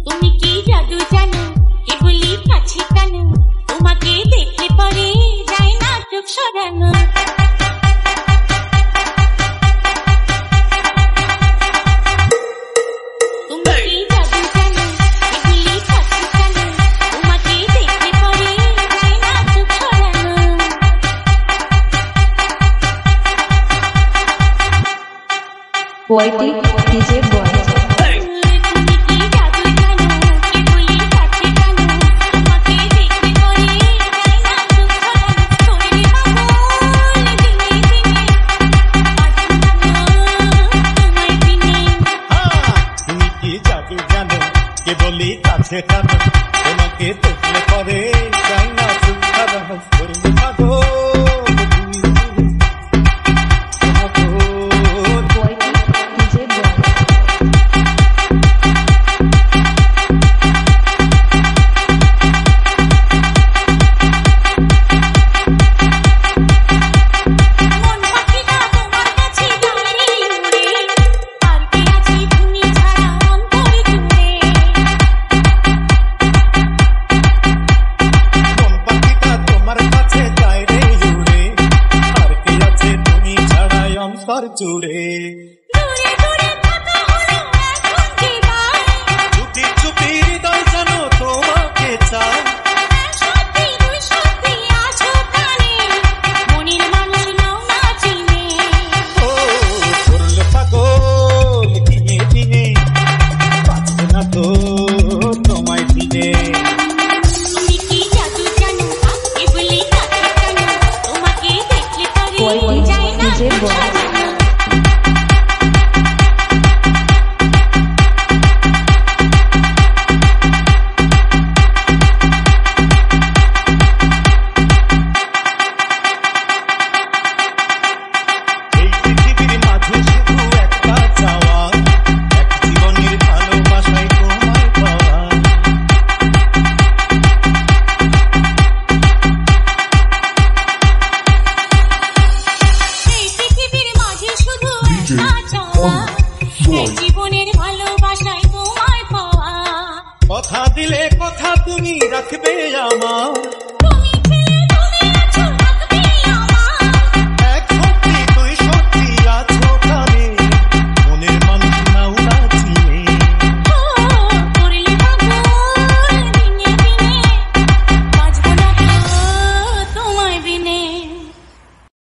তুমি কি জাদু জানো কেবলই কাছে টানো তোমাকে দেখলে পরে যায় না চোখ সরানো Poetic DJ Boy. বলি কাছে টানো তোমাকে দেখলে পরে যাই না চুপ হারানো থাকো জুড়ে চুপি চুপি হৃদয় যেন তোমাকে চায় করলে পাগল কিনে কিনে বাঁচবে না তো তোমায় দিনে জীবনের ভালোবাসায় তোমায় পাওয়া কথা দিলে কথা তুমি রাখবে আমার